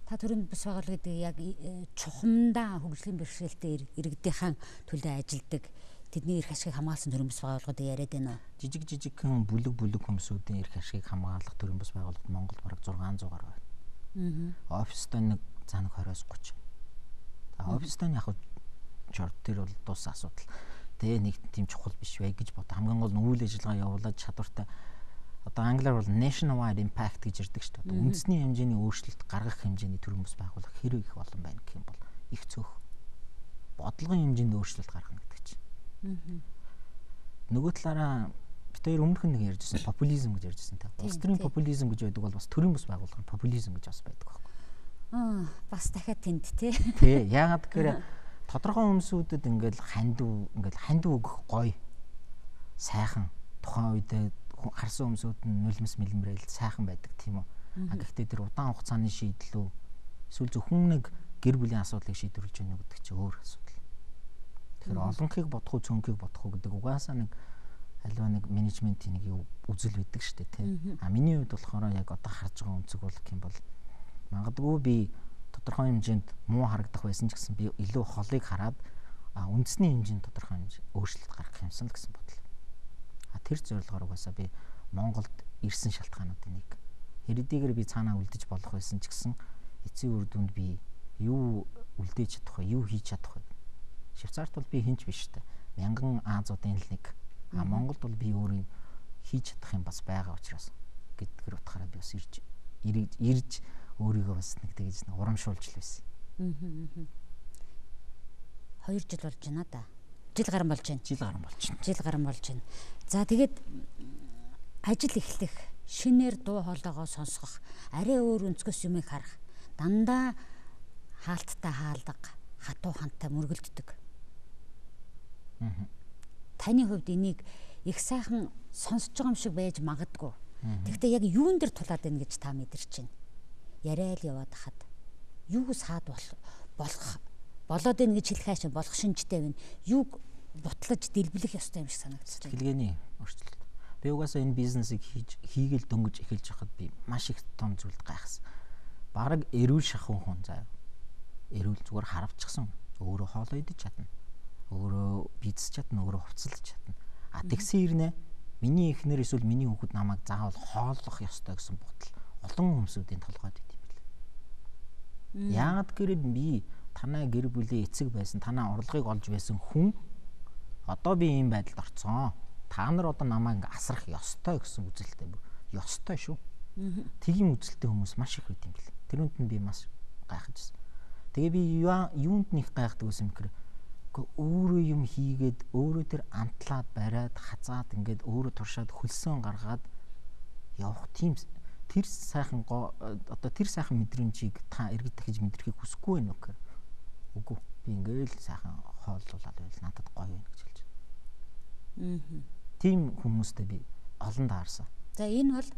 Та төрийн бас байгууллага гэдэг яг чухамдаа хөгжлийн бэрхшээлтэй иргэдийнхэн төлөө ажилладаг тэдний эрх ашигыг хамгаалсан төрийн бас байгууллагуудыг яриад байна уу? Жижигхэн бүлэг хүмүүсүүдийн эрх ашигыг хамгаалах төрийн бас байгууллагууд Монголд бараг 600 гаруй байна. Оффистой нэг занаг 20-30. Оффистой яг тэр бол дуус асуудал. Тэгээ нэг тийм чухал биш вэ гэж бод. Хамгийн гол нь үйл ажиллагаа явуулаад чадвартай одоо англиар бол nationwide impact гэж ярьдаг шүү дээ. Үндэсний хэмжээний өөрчлөлт гаргах хэмжээний төрийн бас байгуулах хэрэг их олон байна гэх юм бол их цөөх бодлогын хэмжээнд өөрчлөлт гаргах гэдэг чинь. Нөгөө талаараа бид хоёр өмнөх нэг ярьжсэн популизм гэж ярьжсэн та. Улс төрийн популизм гэж байдаг бол бас төрийн бас байгууллагын популизм гэж бас байдаг байхгүй. Бас дахиад тэнд тий. Яагаад гэхээр тодорхой хүмүүсүүдэд ингээл хандив өгөх гоё сайхан тухайн үед харсан хүмүүсүүд нь нулимс мэлмрээл сайхан байдаг тийм үү. Гэхдээ тэр удаан хугацааны шийдэл үү эсвэл зөвхөн нэг гэр бүлийн асуудлыг шийдвэрлэж өгнө гэдэг чинь өөр асуудал. Тэгэхээр олонхийг бодох уу цөөнхийг бодох уу гэдэг угаасаа нэг аливаа нэг менежментийн нэг үзэл байдаг шүү дээ тийм. Миний хувьд болохоор яг одоо харж байгаа өнцөг бол гэх юм бол магадгүй би тодорхой хэмжээнд муу харагдах байсан ч гэсэн би илүү холыг хараад үндэсний хэмжээнд тодорхой хэмжээ өөрчлөлт гаргах юмсан л гэсэн бодлоо. Тэр зорилгоор угаасаа би Монголд ирсэн шалтгаануудын нэг. Хэрэдийгээр би цаанаа үлдэж болох байсан ч гэсэн эцсийн үр дүнд би юу үлдээж чадах вэ? Юу хийж чадах вэ? Швейцарт бол би хинч биш та. Мянган Азуудын л нэг. Монголд бол би өөрөө хийж чадах юм бас байгаа учраас гэдгээр утгаараа би бас ирж өөрийгөө бас нэг тэгж урамшуулж л байсан. 2 жил болж байна да. Жил гарсан болж байна. За тэгээд ажил эхлэх, шинээр дуу хоолойгоо сонсгох, арай өөр өнцгөөс юмыг харах, дандаа хаалттай хаалга, хатуу хантай мөргөлддөг. Таны хувьд энийг их сайхан сонсож байгаа юм шиг байж магадгүй. Гэхдээ яг юун дээр тулаад байна гэж та мэдэрч байна. Яриа л яваад хахад юу саад болох болоод байна гэж хэлэх хаашаа болох шинжтэй байна. Юуг бутлаж дэлбэлэх ёстой юм шиг санагдаж байна. Хэлгээний өөрчлөлт. Би угаасаа энэ бизнесийг хийгээл дөнгөж эхэлж байхад би маш их том зүйлд гайхсан. Бараг эрүүл шахуу хүн заяа. Эрүүл зүгээр харавчихсан. Өөрөө хоолоо идэж чадна. Өөрөө бийцэж чадна, өөрөө хувцалж чадна. Тэгсэн ирнэ. Миний эхнэр эсвэл миний хүүхэд намайг заавал хооллох ёстой гэсэн бодол олон хүмүүсийн толгойд идэв юм билээ. Яагаад гэвэл би танай гэр бүлийн эцэг байсан, танай орлогыг олж байсан хүн одоо би ийм байдалд орцсон. Та нар одоо намайг ингээ асрах ёстой гэсэн үзэлтэй бүр ёстой шүү. Тэгийн үзэлтэй хүмүүс маш их байт юм бэл. Тэрүүнд нь би маш гайхажсэн. Тэгээ би юунд нэг гайхдаг байсан юм гэхээр өөрөө юм хийгээд өөрөө тэр амтлаад бариад хазаад ингээд өөрөө туршаад хөлсөөн гаргаад явах тийм тэр сайхан одоо тэр сайхан мэдрэмжийг та эргэж дахиж мэдрэхийг хүсэхгүй байна уу гэхээр үгүй би ингээл сайхан хооллуулаад байвал надад гоё байна гэж хэлж байна. Тийм хүмүүстэй би олон таарсан. За энэ бол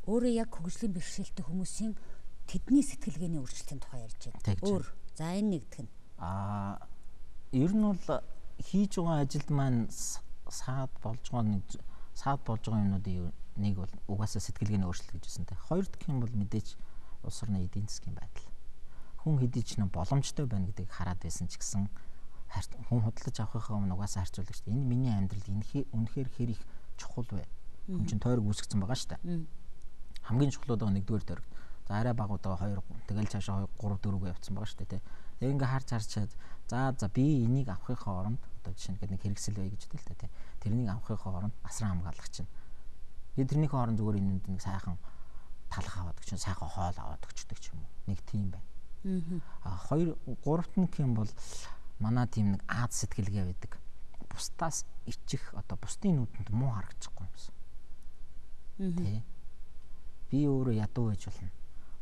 өөрөө яг хөгжлийн бэрхшээлтэй хүмүүсийн тэдний сэтгэлгээний өөрчлөлтийн тухай ярьж байна. Өөр. За энэ нэгдэх нь. Ер нь бол хийж байгаа ажилд маань саад болж байгаа юмнуудын нэг бол угаасаа сэтгэлгээний өөрчлөлт гэж хэлсэн те. Хоёр дахь юм бол мэдээж улс орны эдийн засгийн байдал. Хүн хэдий ч нэг боломжтой байна гэдгийг хараад байсан ч гэсэн хүн худалдаж авахынхаа өмнө угаасаа харьцуулдаг шүү дээ. Энэ миний амьдралд үнэхээр хэр их чухал вэ? Хүн чинь тойрог үүсгэсэн байгаа шүү дээ. Хамгийн чухлууд байгаа нэгдүгээр тойрог. За арай багуудаа 2 тэгэл цаашаа 3 4-өө явцсан байгаа шүү дээ те. Яг ингээ харчаад за би энийг авахынхаа оронд одоо жишээ нь нэг хэрэгсэл бай гэж хэлдэг л та тийм. Тэрнийг авахынхаа оронд асран хамгаалах чинь. Би тэрнийхээ оронд зүгээр энэнд нэг сайхан талах аваад өгч, сайхан хоол аваад өгчдөг ч юм уу. Нэг тийм байна. Гуравт нь юм бол манай тийм нэг Аз сэтгэлгээ байдаг. Бусдаас ичих одоо бусдын нүдэнд муу харагдчихгүй юмсан. Тэ. Би өөрөө ядуу байж болно.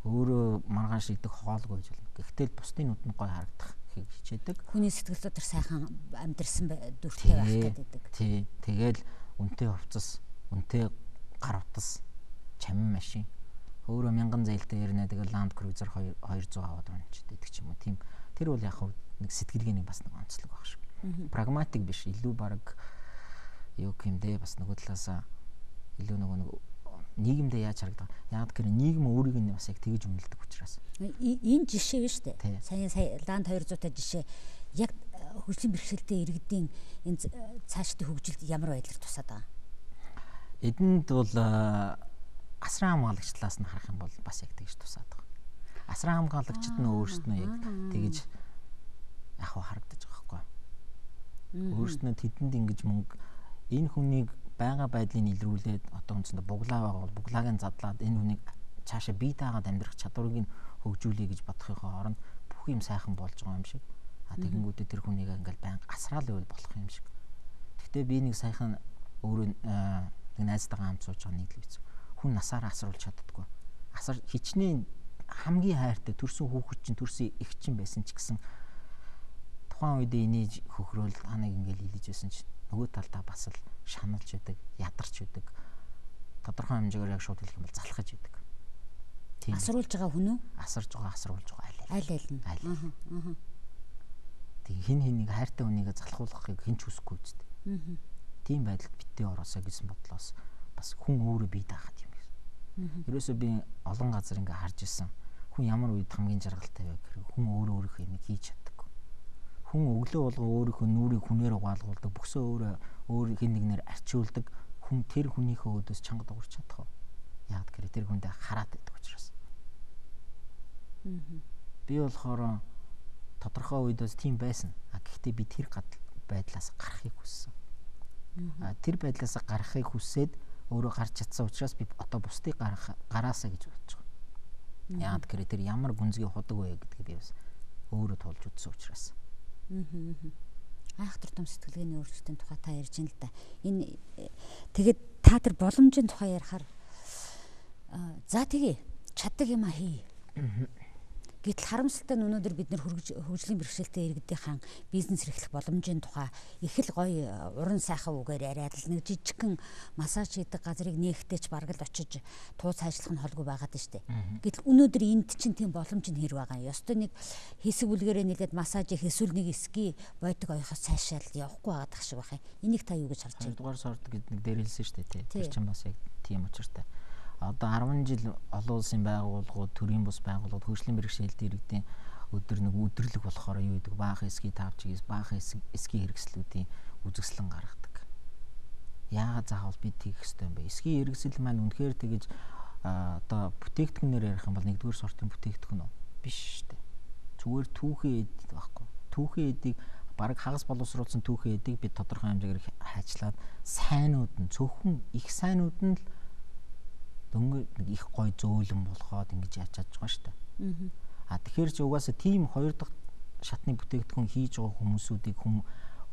Өөрөө маргааш идэх хоолгүй байж болно. Гэхдээ л бусдын нүдэнд гоё харагдах хийг хичээдэг. Хүний сэтгэл дотор сайхан амьдрсан дүртэй байх гэдэг. Тий. Тэгэл үнтэй хувцас, үнтэй гар утас, чамин машин. Өөрөө 1000 зээлтэй ирнэ тэгэл Land Cruiser 200 аваад унчдаг ч юм уу. Тийм. Тэр бол яг нэг сэтгэлгээний бас нэг онцлог баг шүү. Прагматик биш, илүү баг юу гэмдэ бас нөгөө талаасаа илүү нөгөө нийгэмдээ яаж харагдав? Яг гэхээр нийгэм өөрийг нь бас яг тэгж үнэлдэг учраас. Энэ жишээ биш үү? Сая ланд 200-тай жишээ яг хөгжлийн бэрхшээлтэй иргэдийн энэ цаашдын хөгжилд ямар байдлаар тусаад байгаа? Эдэнд бол асран хамгаалагч талаас нь харах юм бол бас яг тэгж тусаад байгаа. Асран хамгаалагчид нь өөрсдөө яг тэгж яг харагдаж байгаа байхгүй. Өөрсдөө тэдэнд ингэж мөнгө энэ хүнийг байнга байдлыг илрүүлээд одоо үндсэндээ буглаа байгаа бол буглаагийн задлаад энэ хүнийг цаашаа бие даагаад амьдрах чадварыг нь хөгжүүлэе гэж бодохын оронд бүх юм сайхан болж байгаа юм шиг. Тэгэнгүүтээ тэр хүнийг ингээл байнга асраал байвал болох юм шиг. Гэхдээ би нэг сайхан өөрөө нэг найзтайгаа хамт сууж байгаа нэг л биз. Хүн насаараа асруулж чаддаггүй. Асар хичнээн хамгийн хайртай төрсөн хүүхэд чинь төрсөн их чинь байсан ч гэсэн тухайн үед инээж хөхрөөл ханыг ингээл илж байсан чинь нөгөө талдаа бас л шаналж байдаг, ядарч байдаг. Тодорхой хэмжээгээр яг шууд хэлэх юм бол залхаж байдаг. Тийм. Асруулж байгаа хүн үү? Асарж байгаа, асруулж байгаа аль нь. Тэг хин нэг хайртай хүнийг залхуулахыг хэн ч хүсэхгүй үстэй. Тийм байдалд битээ ороосоо гэсэн бодлоос бас хүн өөрөө бие даахад юм гэсэн. Ерөөсөө би олон газар ингээ харж исэн. Хүн ямар үед хамгийн жаргалтай вэ гэхээр хүн өөрөө өөрийнхөө юм хийж чаддаг. Хүн өглөө болго өөрийнхөө нүрийг хүнээр угаалгуулдаг, бөксөө өөр хин нэгнээр арчиулдаг. Хүн тэр хүнийхээ өдөөс чанга дуурч чадах. Яг гэхээр тэр хүндээ хараад байдаг учраас. Би болохоор тодорхой үедээс тийм байсан. Гэхдээ би тэр байдлаас гарахыг хүссэн. Тэр байдлаас гарахыг хүсээд өөрөө гарч чадсан учраас би одоо бусдыг гараасаа гэж бодож байгаа. Яг гэхээр тэр ямар гүнзгий худаг вэ гэдгийг би бас өөрөө тулж үзсэн учраас. Айхтар том сэтгэлгээний өөрчлөлтийн тухай та ярьж байна л да. Энэ тэгээд та тэр боломжийн тухай ярихаар за тэгээ чаддаг юм а хий. Гэтэл харамсалтай нь өнөөдөр бид нэр хөгжлийн бэрхшээлтэй иргэдийн бизнес эрхлэх боломжийн тухай их л гоё уран сайхан үгээр яриад л нэг жижигхэн массаж хийдэг газрыг нээхтэй ч бараг л очиж тууц ажиллах нь холгүй байгаад штэ. Гэтэл өнөөдөр энд чинь тийм боломж нь хэр байгаа юм. Ёстой нэг хэсэг бүлгэрээ нэлээд массажийг эсвэл нэг ски бойдог оёхоос цаашаал явахгүй байгаад ах шиг байх юм. Энийг та юу гэж харж байна? Хоёрдугаар сорд гэдэг нэг дээр хэлсэн штэ тий. Тэр чинь бас яг тийм учиртай. Одоо 10 жил олон улсын байгууллагууд, төрийн бус байгууллагууд хөгжлийн бэрхшээлтэй иргэдийн өдөр нэг өдрлөг болохоор юу гэдэг баахан эски тавчигээс баахан эски хэрэгслүүдийн үзэсгэлэн гаргадаг. Яагаад заавал бид тийх ёстой юм бэ? Эски хэрэгсэл маань үнэхээр тэгэж одоо бүтээгдэхүүнээр ярих юм бол нэгдүгээр сортын бүтээгдэхүүн үү? Биш шүү дээ. Зүгээр түүхэн эд байхгүй. Түүхэн эдийг бараг хагас боловсруулсан түүхэн эдийг бид тодорхой хэмжээгээр хайчлаад сайнууд нь зөвхөн их сайнууд нь л дөнгөж их гой зөөлөн болгоод ингэж яаж чадж байгаа шүү дээ. Тэгэхээр ч угаасаа тийм хоёр дахь шатны бүтээгдэхүүн хийж байгаа хүмүүсүүдийг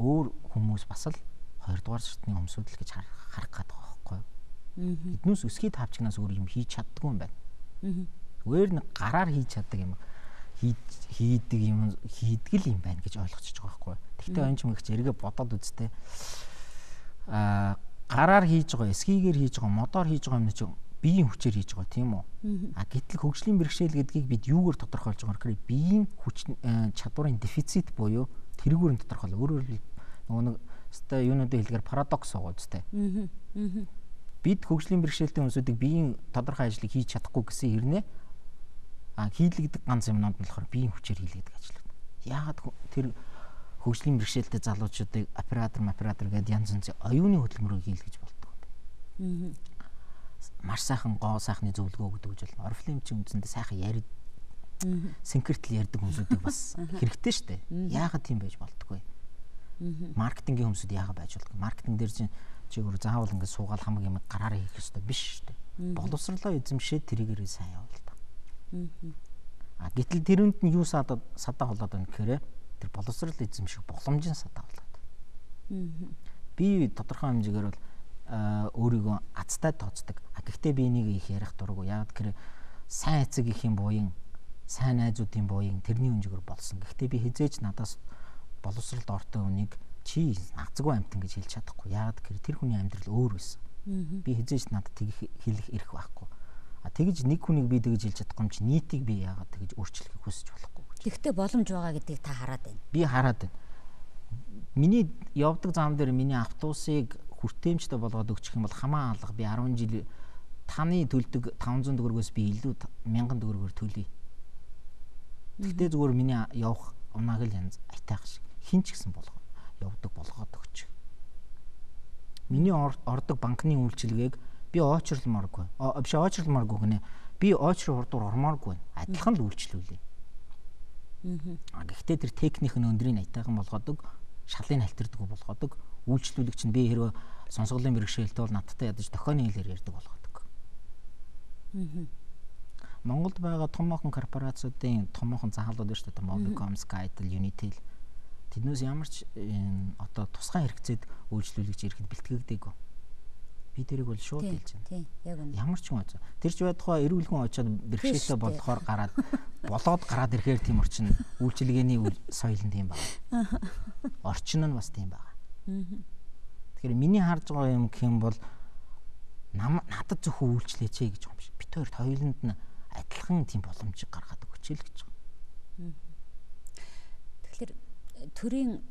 өөр хүмүүс бас л хоёр дугаар шатны хүмүүсүүд л гэж харах гээд байгаа байхгүй юу? Эднээс өсгий тавчгнаас өөр юм хийж чаддгүй юм байна. Зүгээр нэг гараар хийж чаддаг юм хийдэг юм хийдэг л юм байна гэж ойлгочихж байгаа байхгүй юу? Тэгтээ онч мэгч эргээ бодоод үзтээ гараар хийж байгаа, эскигээр хийж байгаа, модоор хийж байгаа юм чинь биеийн хүчээр хийж байгаа тийм үү? Гэтэл хөгжлийн бэрхшээл гэдгийг бид юугаар тодорхойлж байгаа гэхээр биеийн хүч чадварын дефицит буюу тэргүүрийн тодорхойлоо. Өөрөөр хэлбэл нөгөө нэг юунуудын хэлгээр парадокс байгаа үстэй. Бид хөгжлийн бэрхшээлтэй хүмүүсүүдийг биеийн тодорхой ажлыг хийж чадахгүй гэсэн хэрнээ хийлэгдэх ганц юмнууд нь болохоор биеийн хүчээр хийлэгдэх ажил. Яагаад тэр хөгжлийн бэрхшээлтэй залуучуудыг оператор гэдэг янз янзын оюуны хөдөлмөрөөр хийлгэж болдог юм. Маш сайхан гоо сайхны зөвлөгөө өгдөг гэж болно. Орифлеймчийн үндсэндээ сайхан ярид синкертл ярьдаг хүмүүсүүдийг бас хэрэгтэй шүү дээ. Яагаад тийм байж болдгоо? Маркетингийн хүмүүсүүд яагаад байж болдгоо? Маркетинг дээр чи өөр заавал ингэ суугаал хамаг юм гараараа хийх ёстой биш шүү дээ. Боловсрлоо эзэмшээд тэрийгээрээ сайн явуул та. Гэтэл тэрүнд нь юу садаа болоод байна гэхээр тэр боловсрол эзэмших боломжийн садаа болоод. Би тодорхой хэмжээгээр бол өөрийгөө азтай тооцдог. Гэхдээ би энийг их ярих дурггүй. Яг гэхээр сайн эцэг их юм буян, сайн найзуудын буян тэрний өнжгөр болсон. Гэхдээ би хизээч надаас боловсролд ортой хүнийг чи нагцгүй амтан гэж хэлж чадахгүй. Яг гэхээр тэр хүний амьдрал өөр байсан. Би хизээч надад тийг хэлэх эрх байхгүй. Тэгэж нэг хүнийг би тэгж хэлж чадахгүй юм чи нийтийг би яагаад тэгж өөрчлөхийг хүсэж болохгүй. Гэхдээ боломж байгаа гэдгийг та хараад байна. Би хараад байна. Миний явдаг зам дээр миний автобусыг хүртээмжтэй болгоод өгчих юм бол хамаа алга би 10 жил таны төлдөг 500 төгрөгөөс би илүү 1000 төгрөгөөр төлье. Тэгтээ зүгээр миний явах унааг л янз айтайх шиг хин ч гэсэн явдаг болгоод өгч. Миний ордог банкны үйлчилгээг би очролмооргүй. Биш очролмооргүй гэнэ. Би очрын хурдуур ормооргүй. Адилхан л үйлчлүүлээ. Гэхдээ тэр техник нь өндрийн айтайхан болгодог, шалын халтирдаггүй болгодог. Үйлчлүүлэгч нь би хэрвээ сонсголын бэрхшээлтэй бол надтай ядаж дохионы хэлээр ярьдаг болгодог. Монголд байгаа томоохон корпорациудын томоохон заалууд шүү дээ. Mobicom, Skytel, Unitel. Тэднээс ямар ч одоо тусгай хэрэгцээд үйлчлүүлэгч ирэхэд бэлтгэгдээгүй. Би тэрийг бол шууд хэлж байна. Тийм, яг үнэ. Ямар ч хүн очоо. Тэр ч байдгаа эрүүл хүн очоод бэрхшээлтэй болохоор гараад ирэхээр тийм орчин үйлчилгээний соёл нь тийм байна. Орчин нь бас тийм байна. Тэгэхээр миний харж байгаа юм гэх юм бол надад зөвхөн үйлчлээч гэж юм шиг. Бид хоёрт хоёуланд нь адилхан тийм боломжийг гаргаад өгч л гэж байгаа. Тэгэхээр төрийн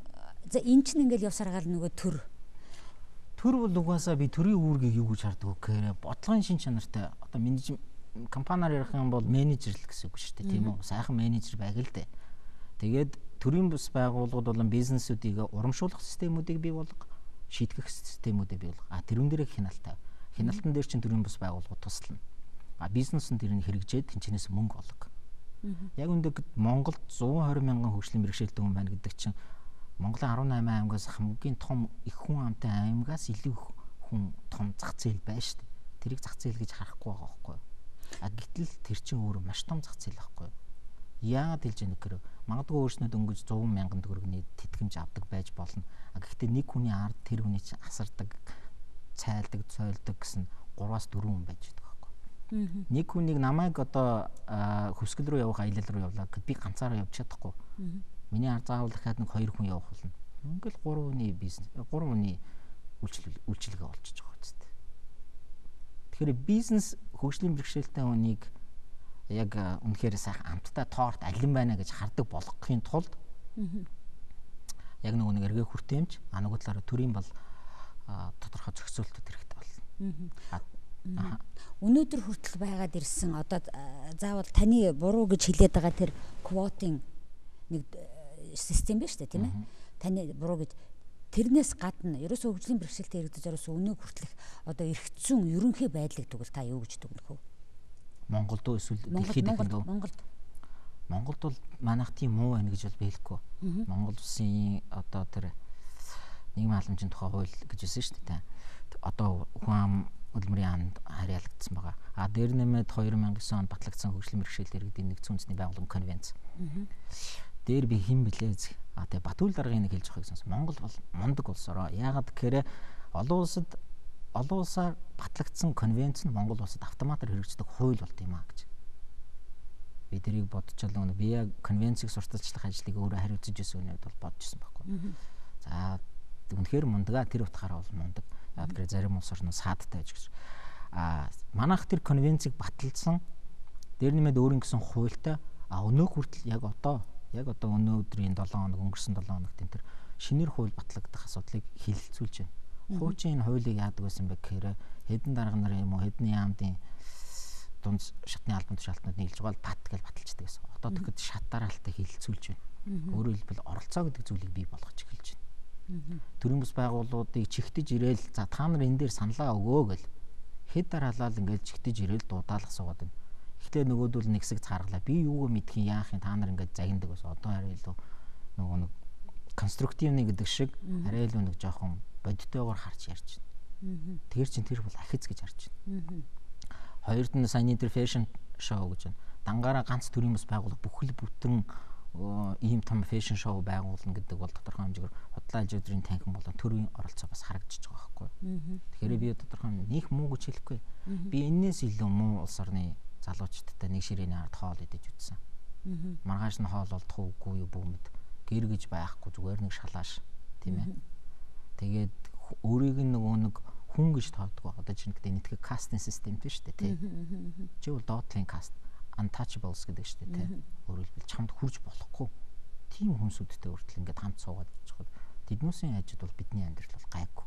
энэ чинь ингээл явсаар гал нөгөө төр бол угаасаа би төрийн үүргийг юу гэж хардаг вэ гэхээр бодлогын шин чанартай одоо менежмент компаниар ярих юм бол менежер л гэсэн үг шүү дээ тийм үү сайхан менежер байг л дээ. Тэгээд төрийн бус байгууллагууд болон бизнесүүдийг урамшуулах системүүдийг бий болгох, шийтгэх системүүдийг бий болгох. Тэрүүн дээр хяналттай. Хяналтан дээр чинь төрийн бус байгууллагууд туслана. Бизнес нь тэрийг хэрэгжээд тэнцэнээс мөнгө олго. Яг үүндээ Монголд 120 мянган хөгжлийн бэрхшээлтэй хүн байна гэдэг чинь Монголын 18 аймагаас хамгийн том их хүн амтай аймагаас илүү хүн том зах зээл байна шүү дээ. Тэрийг зах зээл гэж харахгүй байгаа байхгүй юу? Гэтэл тэр чинь өөрөө маш том зах зээл байхгүй юу? Яагаад хэлж яах гэхээр магадгүй өөрснөө дөнгөж 100 мянган төгрөгийн тэтгэмж авдаг байж болно. Гэхдээ нэг хүний ард тэр хүний чинь асардаг, цайлдаг, цойлдог гэсэн 3-4 хүн байж байгаа байхгүй юу? Нэг хүнийг намайг одоо хөвсгөл рүү явах аялал руу явлаа гэхэд би ганцаараа явж чадахгүй. Миний ард заавал дахиад нэг 2 хүн явах болно. Ингээл 3 хүний бизнес, 3 хүний үйлчилгээ олчиж байгаа үст. Тэгэхээр бизнес хөгжлийн бэрхшээлтэй хүнийг яг үнэхээр сайхан амттай торт алин байна гэж хардаг болгохын тулд яг нэг эргээ хүртээмж нөгөө талаараа төрийн бол тодорхой зохицуултууд хэрэгтэй болно. Өнөөдөр хүртэл байгаад ирсэн одоо заавал таны буруу гэж хэлээд байгаа тэр квотын нэг систем байна шүү дээ тийм ээ. Таны буруу гэж тэрнээс гадна ерөөсөө хөгжлийн бэрхшээлтэй иргэдэд ерөөсөө өнөө хүртэлх одоо эргэцсэн ерөнхий байдлыг тэгвэл та юу гэж дүгнэх вэ? Монголд уу эсвэл дэлхийд дахин Монголд бол манайх тийм муу байна гэж бол биелэхгүй. Монгол улсын одоо тэр нийгмийн халамжийн тухай хууль гэж байсан шүү дээ. Одоо хүн ам улмрын анд харьяалагдсан байгаа. Дээр нэмээд 2009 онд батлагдсан хөгжлийн бэрхшээлтэй иргэдийн нэгдсэн үндэсний байгууллагын конвенц. Дээр би хэн блээ тэгээ Батүл даргын нэг хэлж байгаа гэсэн. Монгол бол мундаг улс ороо. Яагаад гэхээр олон улсаар батлагдсан конвенц нь Монгол улсад автоматар хэрэгждэг хууль болт юм аа гэж. Би тэрийг бодчихлоо. Би яг конвенцийг сурталчлах ажлыг өөрөө хариуцж ирсэн үнэд бол бодчихсон байхгүй. За үнэхээр мундаг тэр утгаараа бол мундаг. Яг тэр зарим улс орноо саадтай гэж. Манайх тэр конвенцийг баталсан. Дээр нэмээд өөрийн гэсэн хуультай өнөө хүртэл яг одоо өнөөдрийн 7 хоног өнгөрсөн 7 хоногт энэ шинээр хууль батлагдах асуудлыг хилэлцүүлж байна. Хуучин энэ хуулийг яадаг байсан бэ гэхээр хэдэн дарга нар юм уу хэдэн яамдын дунд шатны албан тушаалтнууд нийлж байгаа л бат гэж баталждаг гэсэн. Одоо тэгэхэд шат дараалтаа хилэлцүүлж байна. Өөрөөр хэлбэл оролцоо гэдэг зүйлийг бий болгож эхэлж байна. Төрийн бус байгууллагуудыг чихтэж ирээл за та нар энэ дээр саналаа өгөө гэл хэд дараалал ингээд чихтэж ирээл дуудаалах суугаад байна. Гэхдээ нөгөөдөл нэг хэсэг цааргалаа. Би юугаа мэдхийн яахын та нар ингээд загиндаг бас одоо арай илүү нөгөө нэг конструктивны гэдэг шиг арай илүү нэг жоохон бодитойгоор харж ярьж байна. Тэр чин тэр бол ахиц гэж харж байна. Хоёрд нь саяны тэр фэшн шоу гэж байна. Дангаараа ганц төрийн бус байгууллага бүхэл бүтэн ийм том фэшн шоу байгуулна гэдэг бол тодорхой хэмжээгээр худлаа ажилтны танхим болон төрийн оролцоо бас харагдаж байгаа байхгүй. Тэгэхээр би тодорхой нэг муу гэж хэлэхгүй. Би энээс илүү муу улс орны залуучдтай нэг ширээний ард хоол идэж үзсэн. Маргааш нь хоол олдох уугүй юу бүүмэд гэр гэж байхгүй зүгээр нэг шалааш тийм ээ. Тэгээд өөрийг нөгөө нэг хүн гэж тоодгоо. Одоо чинь гэдэг нийтгэ кастинг системтэй шүү дээ тий. Чи бол доотлын каст untouchables гэдэг шүү дээ тий. Өөрөөр хэлбэл чамд хүрж болохгүй. Тийм хүнсүүдтэй хүртэл ингээд хамт суугаад байж хад. Тэднүүсийн ажид бол бидний амьдрал бол гайгүй.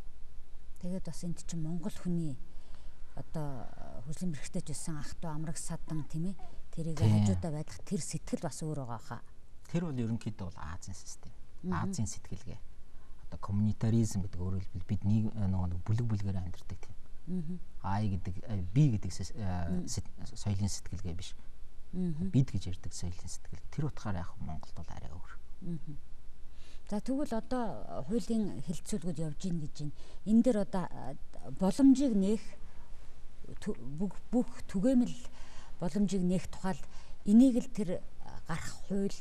Тэгээд бас энд чинь Монгол хүний одоо хөгжлийн бэрхшээлтэй жисэн ах トゥ амраг садан тийм ээ тэрийг хажуудаа байдаг тэр сэтгэл бас өөр байгаа хаа. Тэр бол ерөнхийдөө бол Азийн систем. Азийн сэтгэлгээ. Одоо коммунитаризм гэдэг өөрөөр хэлбэл бид нэг бүлэг бүлгээр амьдардаг тийм. I гэдэг би гэдэг соёлын сэтгэлгээ биш. Бид гэж ярьдаг соёлын сэтгэлгээ. Тэр утгаараа яг Монголд бол арай өөр. За тэгвэл одоо хуулийн хэлэлцүүлгүүд явж гин гэж байна. Энэ дээр одоо боломжийг нээх бүх түгээмэл боломжийг нээх тухайл энийг л тэр гарах хууль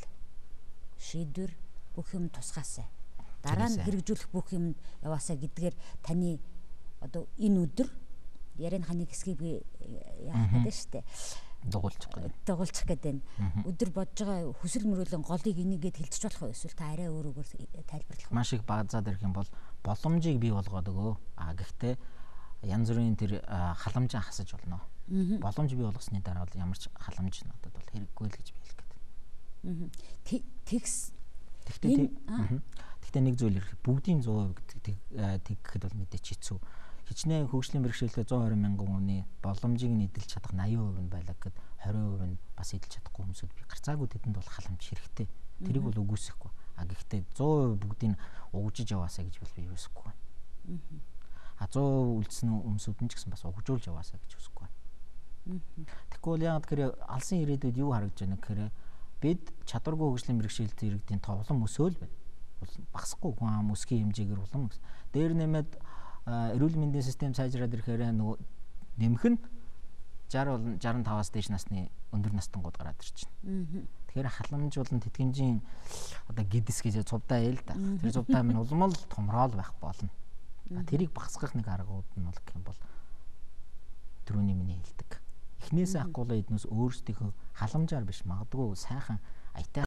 шийдвэр бүх юм тусгаасаа. Дараа нь хэрэгжүүлэх бүх юм яваасаа гэдгээр таны одоо энэ өдөр ярианы ханы хэсгийг би яах гэдэг штэ. Дугуулчих гэдэг байна. Өдөр бодож байгаа хүсэл мөрөөдлийн голыг энийгээд хэлчих болох уу? Эсвэл та арай өөрөөр тайлбарлах уу? Маш их базаад ирэх юм бол боломжийг бий болгоод өгөө. Гэхдээ янз бүрийн тэр халамжаа хасаж болно. Боломж бий болгосны дараа бол ямар ч халамж надад бол хэрэггүй л гэж би хэлэх гээд. Гэхдээ нэг зүйл ирэх. Бүгдийн 100% тэгэхэд бол мэдээч хэцүү. Хичнээн хөгжлийн бэрхшээлтэй 120 мянган хүний боломжийг нь эдэлж чадах 80% нь байлаа гэхэд 20% нь бас эдэлж чадахгүй хүмүүсүүд би гарцаагүй тэдэнд бол халамж хэрэгтэй. Тэрийг бол үгүйсэхгүй. Гэхдээ 100% бүгдийг угжиж яваасаа гэж бол би юусэхгүй байна. 100% үлдсэн хүмүүсүүд нь ч гэсэн бас угжуулж яваасаа гэж үсэхгүй байна. Тэгэхгүй бол яг тэр алсын ирээдүйд юу харагдж байна гэхээр бид чадваргүй хөгжлийн бэрхшээлтэй иргэдийн товлон өсөөл байна. Багасахгүй хүн ам өсгийн хэмжээгээр улам дээр нэмээд эрүүл мэндийн систем сайжраад ирэхээр нөгөө нэмэх нь 65-аас дээш насны өндөр настангууд гараад ирчихнэ. Тэгэхээр халамж болон тэтгэмжийн одоо гидс гэж цувдаа яа л да. Тэр цувдаа минь улам л томроод байх болно. Тэрийг багасгах нэг аргууд нь бол гэх юм бол түрүүний миний хэлдэг. Эхнээсээ ахгүй л эднээс өөрсдийнхөө халамжаар биш магадгүй сайхан аятай